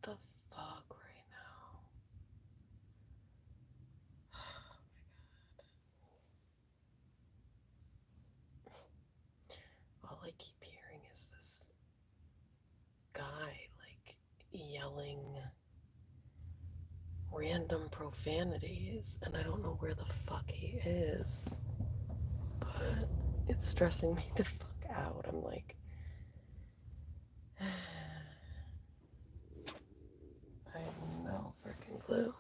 the fuck right now? All I keep hearing is this guy like yelling random profanities, and I don't know where the fuck he is, but it's stressing me the fuck out. I'm like, I have no freaking clue.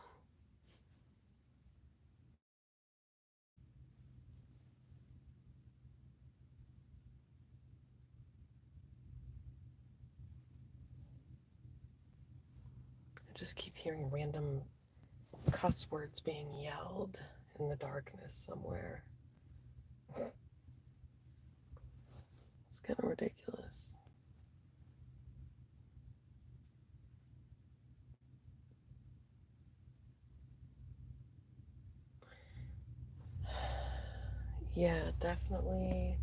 I just keep hearing random cuss words being yelled in the darkness somewhere. It's kind of ridiculous. Yeah, definitely.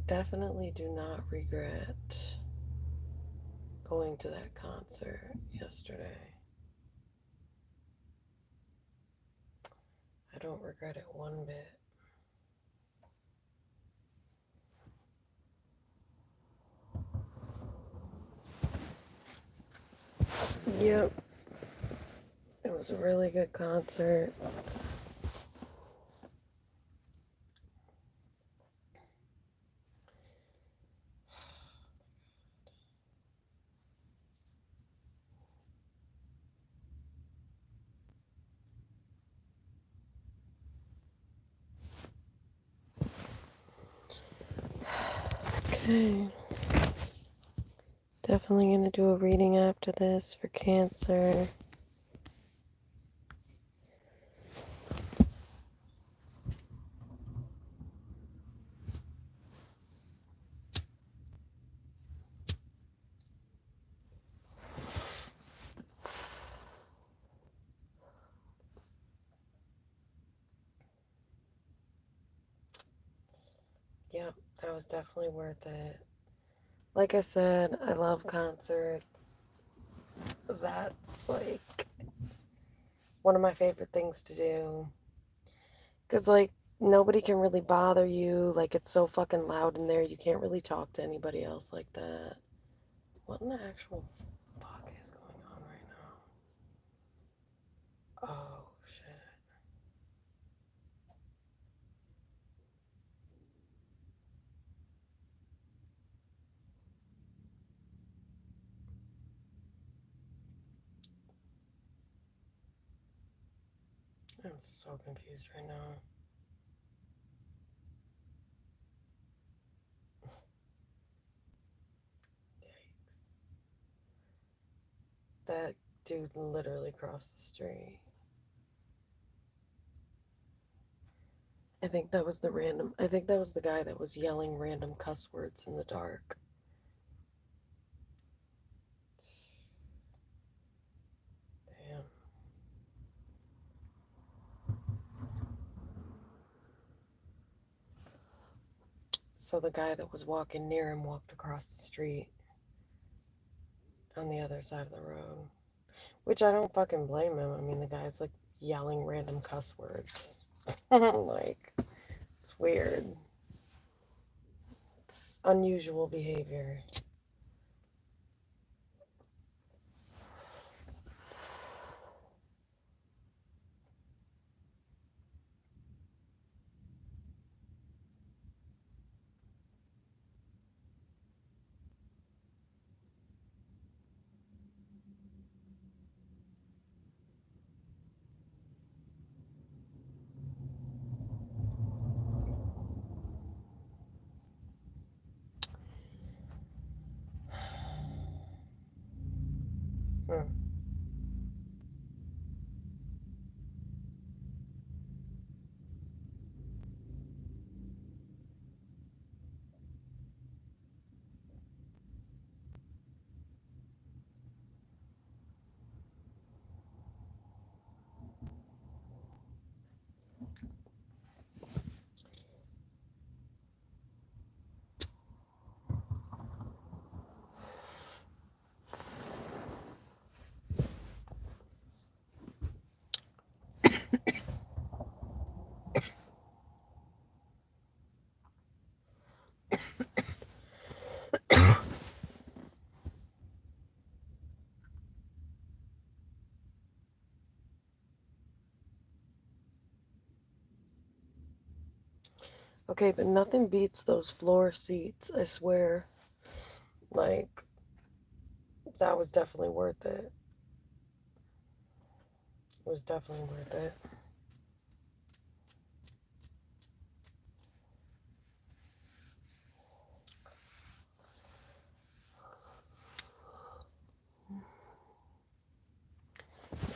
Definitely do not regret going to that concert yesterday. I don't regret it one bit. Yep, it was a really good concert. Okay, definitely gonna do a reading after this for Cancer. Yep, that was definitely worth it. Like I said, I love concerts. That's like one of my favorite things to do. Because, like, nobody can really bother you. Like, it's so fucking loud in there, you can't really talk to anybody else like that. What in the actual fuck is going on right now? Oh, shit. I'm so confused right now. Yikes. That dude literally crossed the street. I think that was the guy that was yelling random cuss words in the dark. Damn. So the guy that was walking near him walked across the street on the other side of the road. Which I don't fucking blame him. I mean, the guy's like yelling random cuss words. Like, it's weird. It's unusual behavior. Okay, but nothing beats those floor seats, I swear. Like, that was definitely worth it. It was definitely worth it.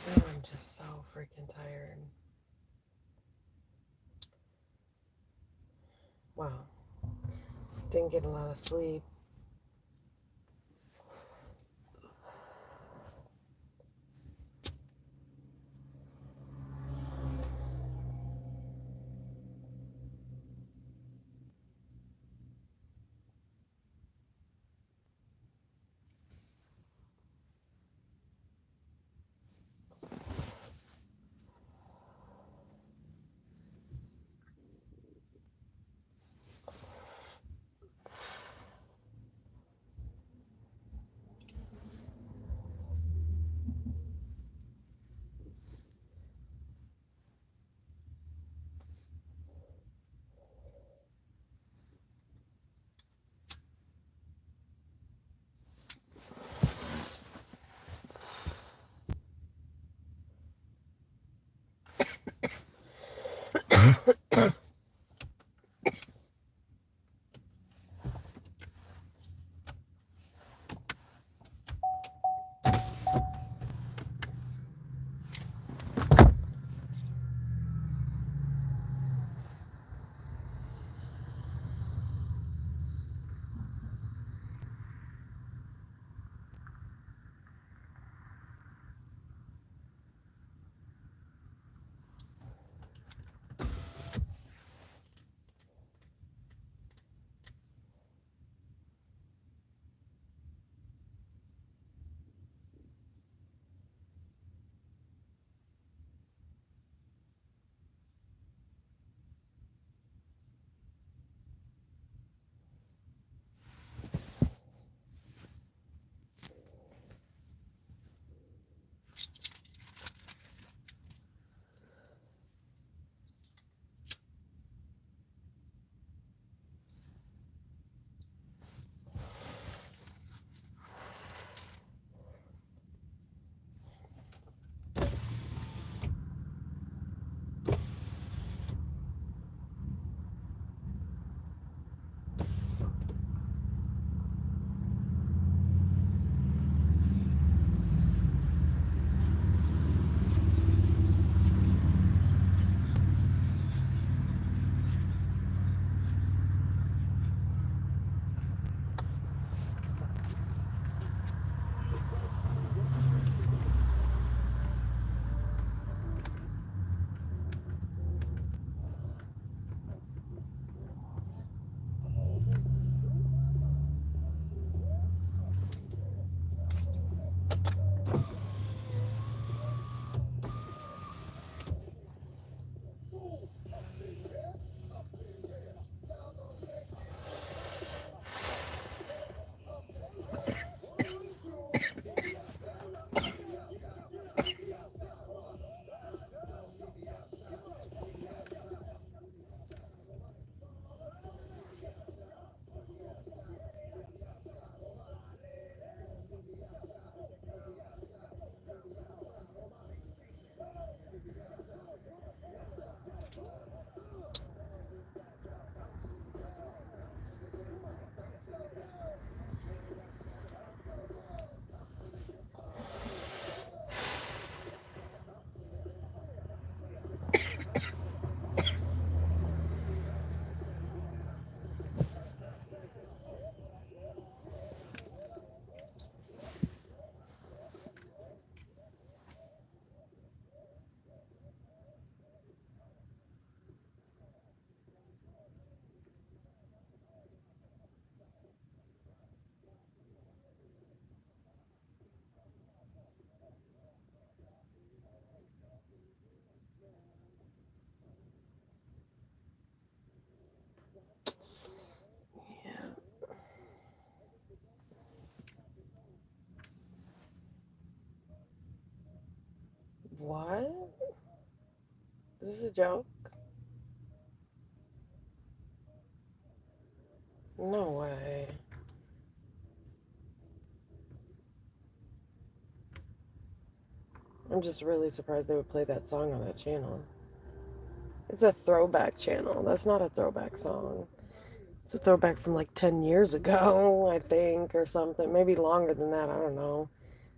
Now I'm just so freaking tired. Wow. Didn't get a lot of sleep. Yeah. What? Is this a joke? No way. I'm just really surprised they would play that song on that channel. It's a throwback channel. That's not a throwback song. It's a throwback from like 10 years ago, I think, or something. Maybe longer than that, I don't know.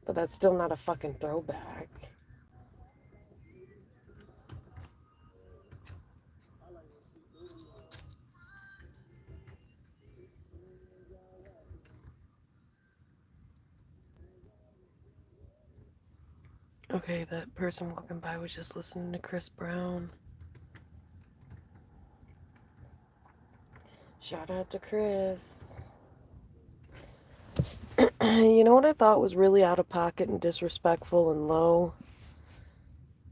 But that's still not a fucking throwback. Okay, that person walking by was just listening to Chris Brown. Shout out to Chris. You know what I thought was really out of pocket and disrespectful and low?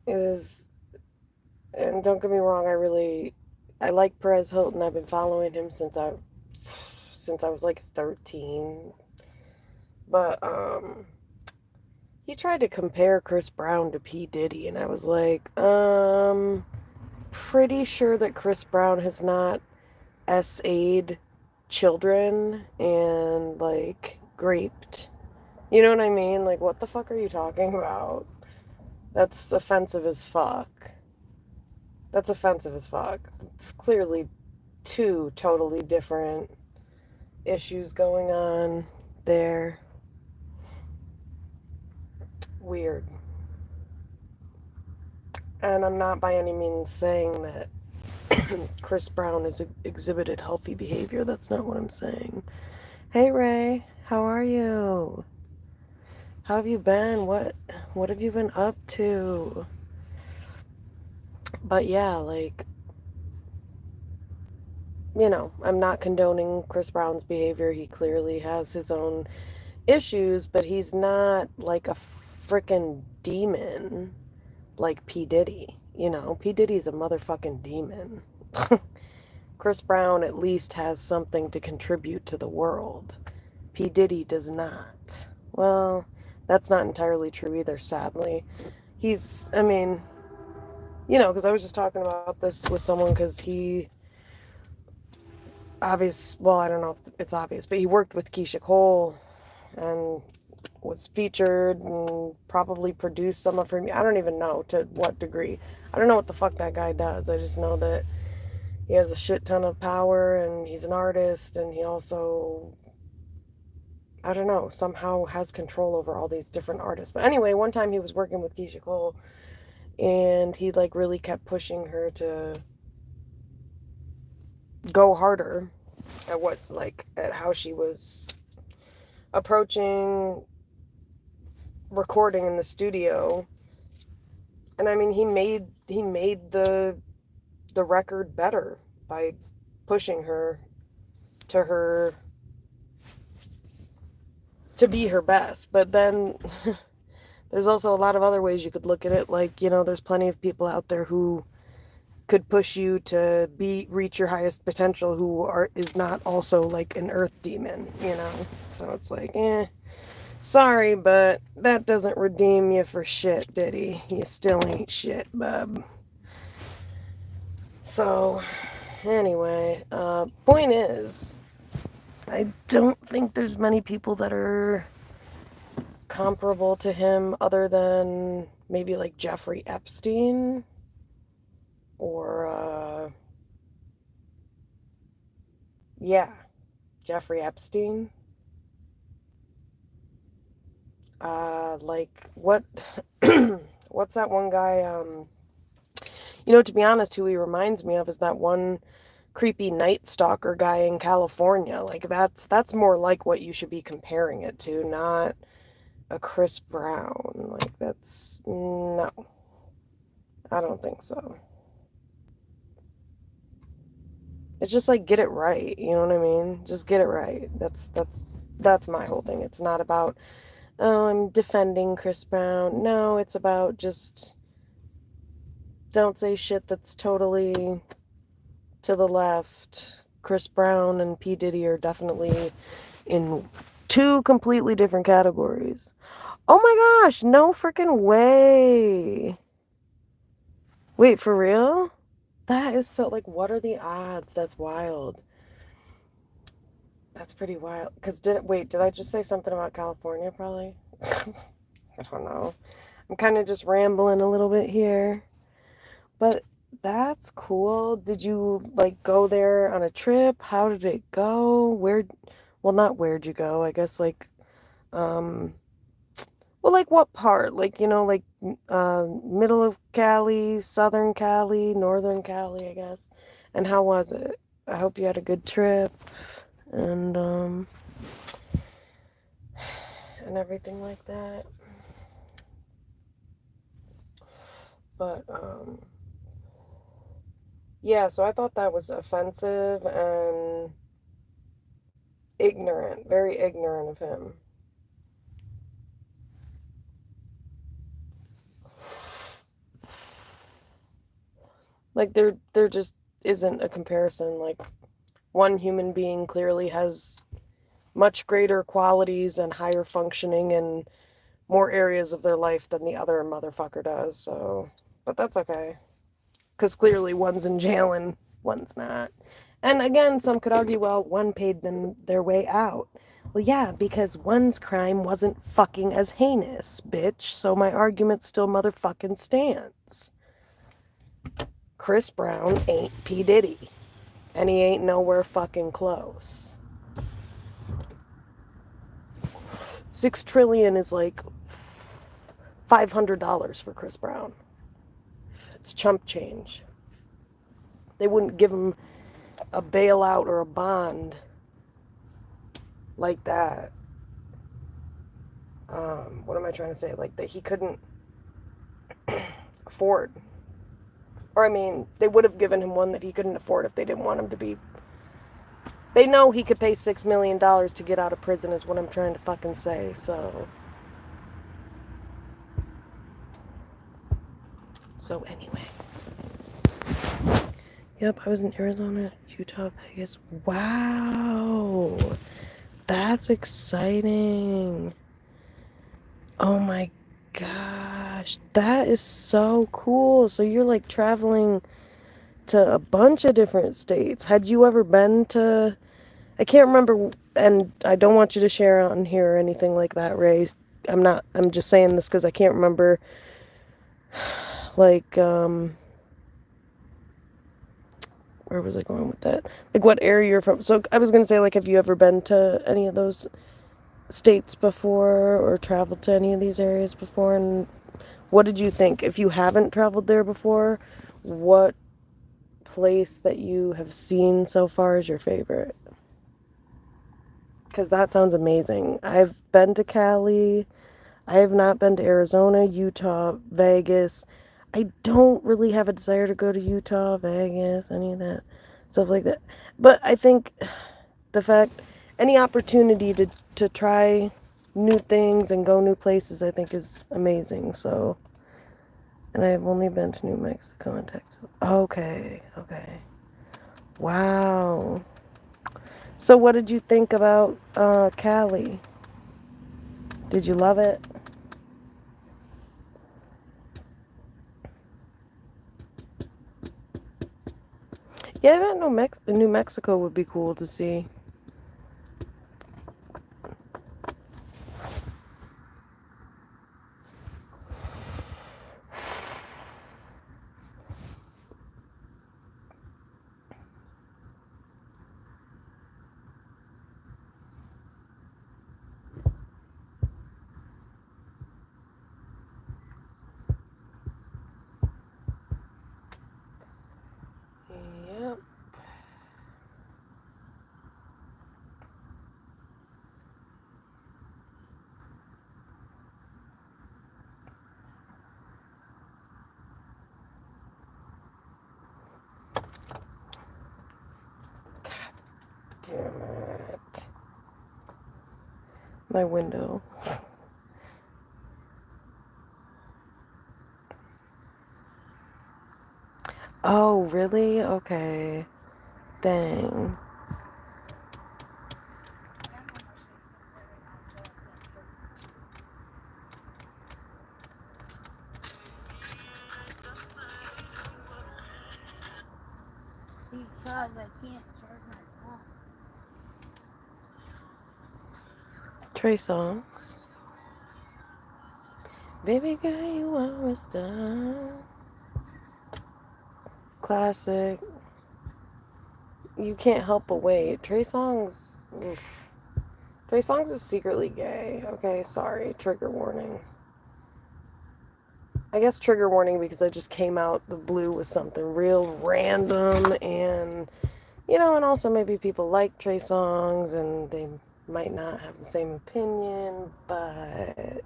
Is, and don't get me wrong, I like Perez Hilton. I've been following him since I was like 13. But he tried to compare Chris Brown to P. Diddy, and I was like, pretty sure that Chris Brown has not SA'd children and, like, raped. You know what I mean? Like, what the fuck are you talking about? That's offensive as fuck. That's offensive as fuck. It's clearly two totally different issues going on there. Weird. And I'm not by any means saying that Chris Brown has exhibited healthy behavior. That's not what I'm saying. Hey Ray, how are you? How have you been? What have you been up to? But yeah, like, you know, I'm not condoning Chris Brown's behavior. He clearly has his own issues, but he's not like a freaking demon like P. Diddy. You know, P. Diddy's a motherfucking demon. Chris Brown at least has something to contribute to the world. P. Diddy does not. Well, that's not entirely true either, sadly. I mean, you know, because I was just talking about this with someone because well, I don't know if it's obvious, but he worked with Keisha Cole and was featured and probably produced some of her. I don't even know to what degree. I don't know what the fuck that guy does. I just know that he has a shit ton of power and he's an artist and he also, I don't know, somehow has control over all these different artists. But anyway, one time he was working with Keisha Cole and he like really kept pushing her to go harder at how she was approaching recording in the studio. And I mean, he made the record better by pushing her to be her best. But then there's also a lot of other ways you could look at it. Like, you know, there's plenty of people out there who could push you to reach your highest potential who is not also like an earth demon, you know? So it's like, sorry, but that doesn't redeem you for shit, Diddy. You still ain't shit, bub. So, anyway, point is, I don't think there's many people that are comparable to him other than maybe like Jeffrey Epstein or, yeah, Jeffrey Epstein. Like, what's that one guy, you know, to be honest, who he reminds me of is that one creepy Night Stalker guy in California. Like, that's more like what you should be comparing it to, not a Chris Brown. Like, no, I don't think so. It's just like, get it right, you know what I mean? Just get it right. That's my whole thing. It's not about, oh, I'm defending Chris Brown. No, it's about just don't say shit that's totally to the left. Chris Brown and P. Diddy are definitely in two completely different categories. Oh my gosh, no freaking way. Wait, for real? That is so, like, what are the odds? That's wild. That's pretty wild. Because did I just say something about California probably? I don't know. I'm kind of just rambling a little bit here. But that's cool. Did you like go there on a trip? How did it go? Well, not where'd you go? I guess like, um, well, like what part? Like, like middle of Cali, southern Cali, northern Cali, I guess. And how was it? I hope you had a good trip and and everything like that. But yeah, so I thought that was offensive and ignorant, very ignorant of him. Like there just isn't a comparison. Like one human being clearly has much greater qualities and higher functioning in more areas of their life than the other motherfucker does. So, but that's okay. Because clearly one's in jail and one's not. And again, some could argue, well, one paid them their way out. Well, yeah, because one's crime wasn't fucking as heinous, bitch. So my argument still motherfucking stands. Chris Brown ain't P. Diddy. And he ain't nowhere fucking close. 6 trillion is like $500 for Chris Brown. It's chump change. They wouldn't give him a bailout or a bond like that. What am I trying to say? Like that he couldn't afford. Or I mean, they would have given him one that he couldn't afford if they didn't want him to be. They know he could pay $6 million to get out of prison is what I'm trying to fucking say, so. So anyway. Yep, I was in Arizona, Utah, Vegas. Wow. That's exciting. Oh my gosh. That is so cool. So you're like traveling to a bunch of different states. Had you ever been to, I can't remember, and I don't want you to share on here or anything like that, Ray. I'm just saying this because I can't remember, like, where was I going with that? Like, what area you're from. So I was going to say, like, have you ever been to any of those states before or traveled to any of these areas before? And what did you think? If you haven't traveled there before, what place that you have seen so far is your favorite? Because that sounds amazing. I've been to Cali. I have not been to Arizona, Utah, Vegas. I don't really have a desire to go to Utah, Vegas, any of that stuff like that. But I think the fact, any opportunity to try new things and go new places, I think is amazing. So, and I've only been to New Mexico and Texas. Okay, okay. Wow. So what did you think about Cali? Did you love it? Yeah, I bet New Mexico would be cool to see. Yep. Damn it. My window. Oh, really? Okay. Dang. Because I can't charge my phone. Trey Songs. Baby girl, you are a star. Classic. You can't help but wait. Trey Songs. Oof. Trey Songs is secretly gay. Okay, sorry. Trigger warning. I guess trigger warning because I just came out the blue with something real random, and and also maybe people like Trey Songs and they might not have the same opinion, but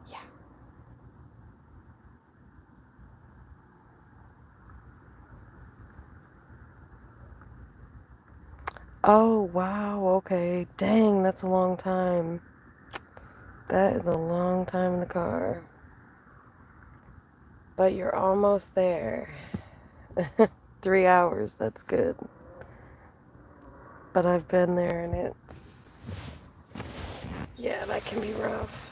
yeah. Oh, wow. Okay. Dang, that's a long time. That is a long time in the car. But you're almost there. 3 hours, that's good. But I've been there and yeah, that can be rough.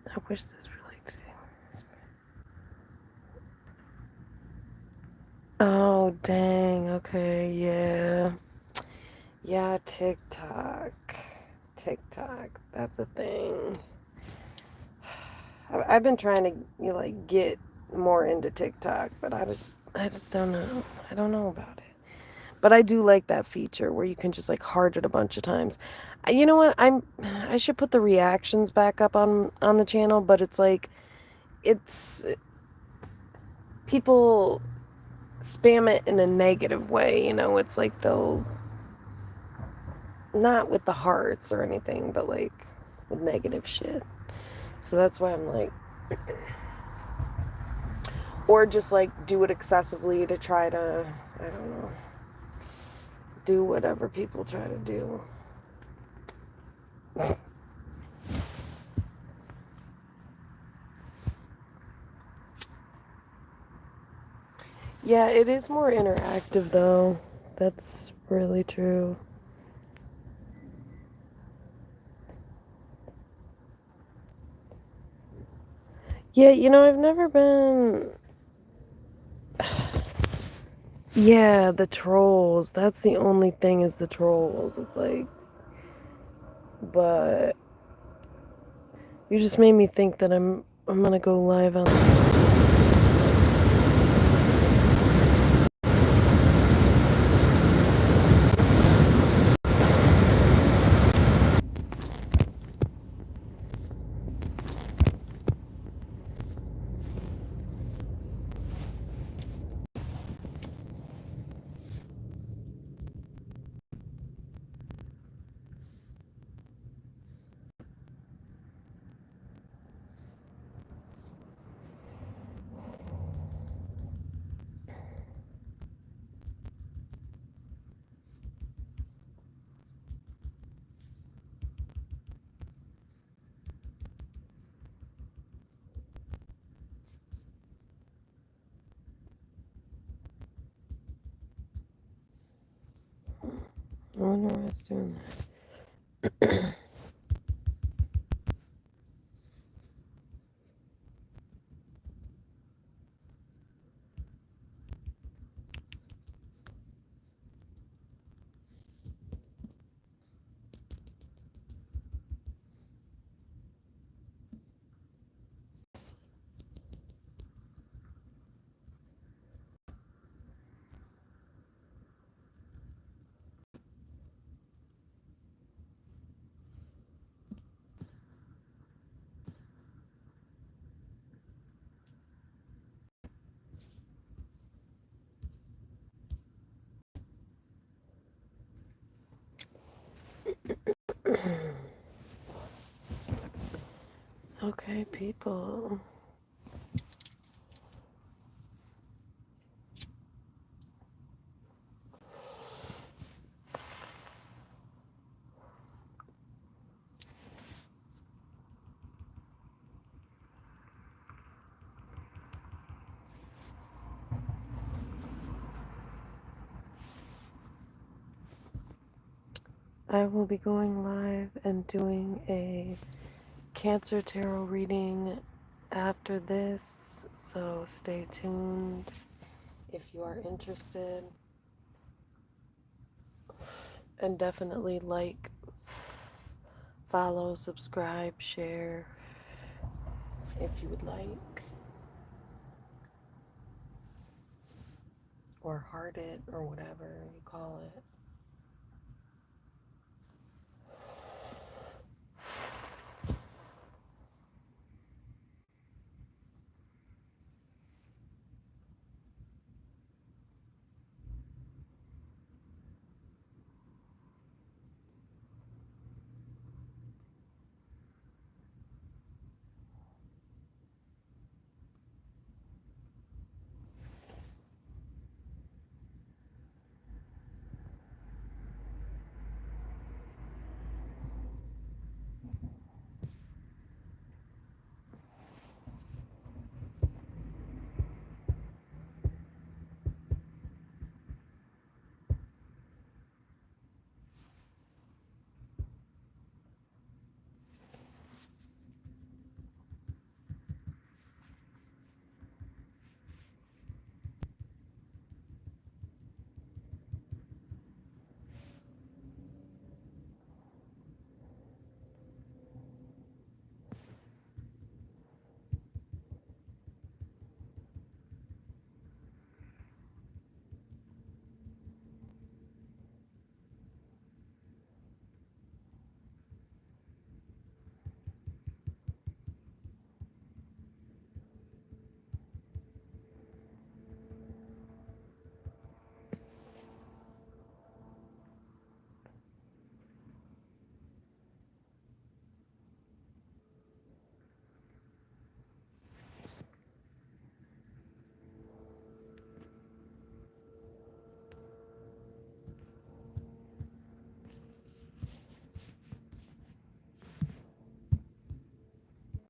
I wish this really did. Oh, dang. Okay, yeah. Yeah, TikTok. TikTok. That's a thing. I've been trying to get more into TikTok, but I just don't know. I don't know about it. But I do like that feature where you can just heart it a bunch of times. You know what? I should put the reactions back up on the channel, but it's people spam it in a negative way, it's like they'll not with the hearts or anything, but with negative shit. So that's why I'm or just do it excessively to try to, I don't know, do whatever people try to do. Yeah, it is more interactive though. That's really true. Yeah, I've never been. Yeah, the trolls. That's the only thing is the trolls. It's but you just made me think that I'm gonna go live on. I wonder why it's doing that. Okay, people. I will be going live and doing a Cancer tarot reading after this, so stay tuned if you are interested. And definitely like, follow, subscribe, share if you would like. Or heart it, or whatever you call it.